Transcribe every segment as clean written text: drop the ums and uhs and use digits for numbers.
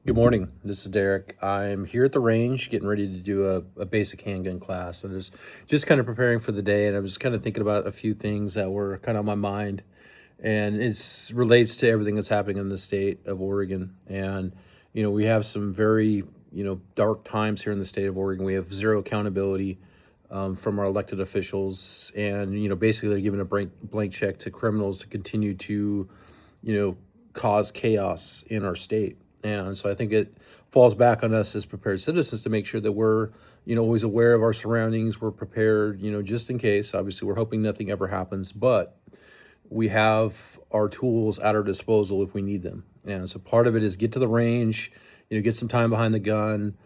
Good morning. This is Derek. I'm here at the range getting ready to do a basic handgun class. And just kind of preparing for the day. And I was kind of thinking about a few things that were kind of on my mind. And it's relates to everything that's happening in the state of Oregon. And, we have some very, dark times here in the state of Oregon. We have zero accountability from our elected officials. And, basically they're giving a blank check to criminals to continue to, you know, cause chaos in our state. And so I think it falls back on us as prepared citizens to make sure that we're, always aware of our surroundings. We're prepared, just in case. Obviously, we're hoping nothing ever happens, but we have our tools at our disposal if we need them. And so part of it is get to the range, get some time behind the gun,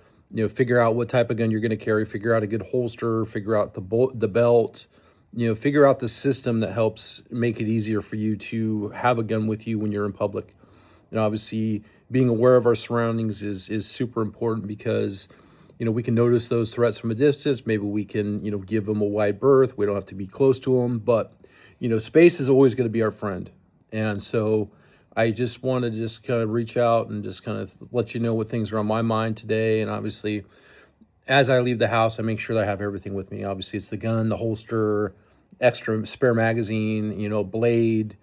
figure out what type of gun you're going to carry, figure out a good holster, figure out the belt, figure out the system that helps make it easier for you to have a gun with you when you're in public. And obviously, being aware of our surroundings is super important because, we can notice those threats from a distance. Maybe we can, give them a wide berth. We don't have to be close to them, but, space is always going to be our friend. And so I just want to just kind of reach out and just kind of let you know what things are on my mind today. And obviously, as I leave the house, I make sure that I have everything with me. Obviously, it's the gun, the holster, extra spare magazine, blade,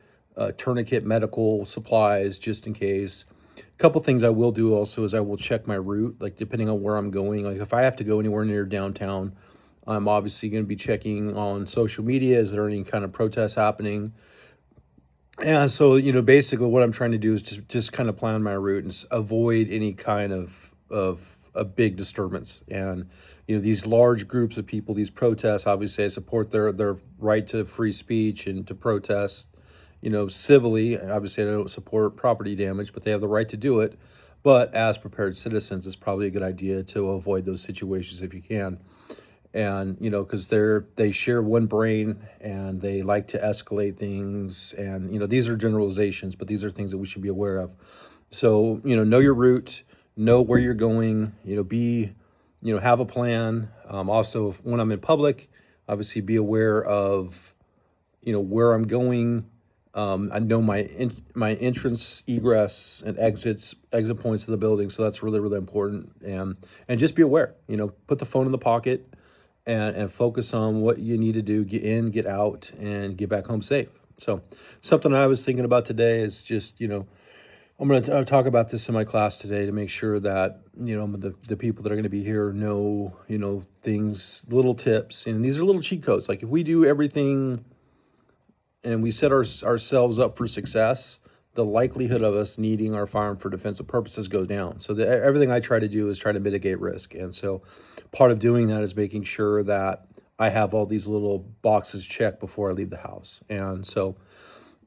tourniquet, medical supplies, just in case. A couple things I will do also is I will check my route, like depending on where I'm going. Like if I have to go anywhere near downtown, I'm obviously going to be checking on social media. Is there any kind of protests happening? And so, basically what I'm trying to do is just kind of plan my route and avoid any kind of a big disturbance. And, these large groups of people, these protests, obviously I support their right to free speech and to protest, civilly. Obviously I don't support property damage, but they have the right to do it. But as prepared citizens, it's probably a good idea to avoid those situations if you can. And because they share one brain and they like to escalate things. And these are generalizations, but these are things that we should be aware of. So know your route, know where you're going, have a plan. Also, when I'm in public, obviously be aware of where I'm going. I know my entrance, egress, and exit points of the building, so that's really really important. And just be aware. Put the phone in the pocket and focus on what you need to do, get in, get out, and get back home safe. So something I was thinking about today is just, I'm going to talk about this in my class today to make sure that, the people that are going to be here know, things, little tips. And these are little cheat codes. Like if we do everything and we set ourselves up for success, the likelihood of us needing our firearm for defensive purposes goes down. So everything I try to do is try to mitigate risk. And so part of doing that is making sure that I have all these little boxes checked before I leave the house. And so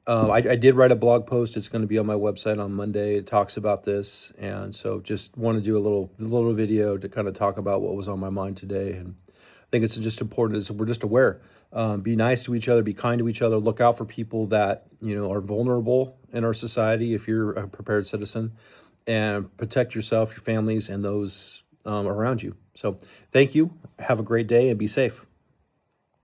I did write a blog post. It's going to be on my website on Monday. It talks about this. And so just want to do a little video to kind of talk about what was on my mind today. And I think it's just important is we're just aware. Be nice to each other, be kind to each other, look out for people that, are vulnerable in our society if you're a prepared citizen, and protect yourself, your families, and those around you. So thank you. Have a great day and be safe.